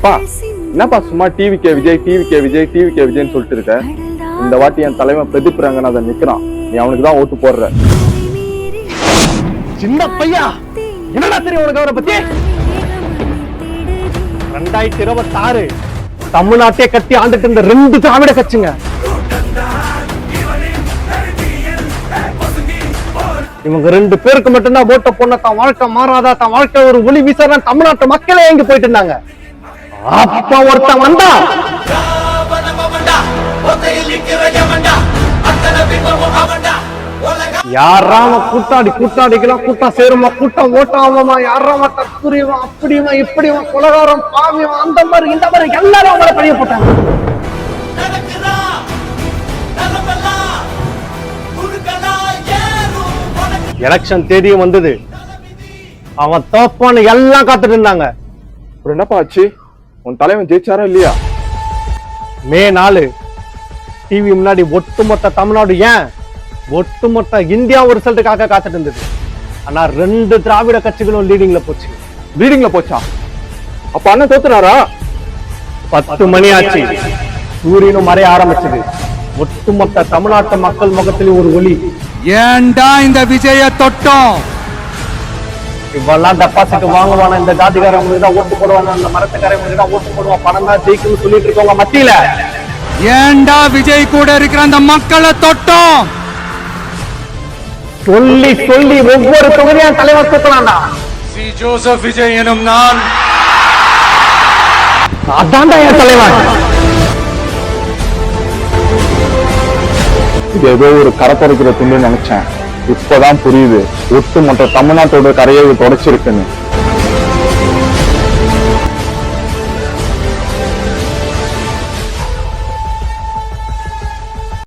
அப்பா என்னப்பா சும்மா TVK Vijay TVK Vijay TVK விஜய்னு சொல்லிட்டு இருக்க. இந்த வாட்டி என் தலைவன் பிரதீப் ரங்கநாதன் நிக்கிறான், நீ அவனுக்கு தான் ஓட்டு போடுற. சின்ன பையா என்னடா தெரியும் உனக்கு அவரை பத்தி? 2026 தமிழ்நாட்டை கட்டி ஆண்டுட்டு இருந்த 2 திராவிட கட்சிங்க. இவங்க 2 பேருக்கு மட்டும்தான் ஓட்ட பொண்ண தான் வாழ்க்கை மாறாதா, தான் வாழ்க்கை ஒரு ஒளி வீசா தமிழ்நாட்டு மக்களே எங்க போயிட்டு இருந்தாங்க. அப்பா ஒருத்தன் வந்தா யாராம கூட்டாடிக்கலாம் கூட்டம் சேருமா, கூட்டம் ஓட்டாமமா, யாராம தற்குறியவன் அப்படியுமா இப்படியுமா கொலகாரம் பாவியம் அந்த மாதிரி இந்த மாதிரி எல்லாரும் அவங்கள பழிய போட்டாங்க. எலெக்ஷன் தேதியும் வந்தது, அவன் தோப்பான்னு எல்லாம் காத்துட்டு இருந்தாங்க. என்னப்பா ஆச்சு, உன் தலைவன் ஜெயிச்சாரா இல்லையா? மே 4 டிவி முன்னாடி ஒட்டுமொத்த தமிழ்நாடு ஏன் ஒட்டுமொத்த இந்தியா ஒரு ரிசல்ட்டுக்காக காத்துட்டு இருந்தது. ஆனா 2 திராவிட கட்சிகளும் லீடிங்ல போச்சு. லீடிங்ல போச்சா? அப்ப அண்ணன் தோத்துறாரா? 10 மணி ஆச்சு, சூரியனும் மறைய ஆரம்பிச்சது. ஒட்டுமொத்த தமிழ்நாட்டு மக்கள் முகத்திலே ஒரு ஒளி. ஏண்டா இந்த விஜய தொட்டோம்? இவெல்லாம் டெபாசிட் வாங்குவான, இந்த ஜாதிகாரங்களுக்கு தான் ஓட்டு போடுவாங்க, அந்த மரத்துக்காரங்களுக்கு தான் ஓட்டு போடுவான், பணம் தான் ஜெயிக்கும்னு சொல்லிட்டு இருக்கவங்க மத்தியில ஏண்டா விஜய் கூட இருக்கிற அந்த மக்களை தொட்டோம்? சொல்லி சொல்லி ஒவ்வொரு தொகுதியா தலைவர் தூக்கலாம்டா. சி ஜோசப் விஜய் எனும் நான் அதான்டா என் தலைவர். இது ஏதோ ஒரு கரை பறக்கிற துண்டு நினைச்சேன், இப்பதான் புரியுது ஒட்டுமொத்த தமிழ்நாட்டோட கரையை தொடச்சிருக்குன்னு.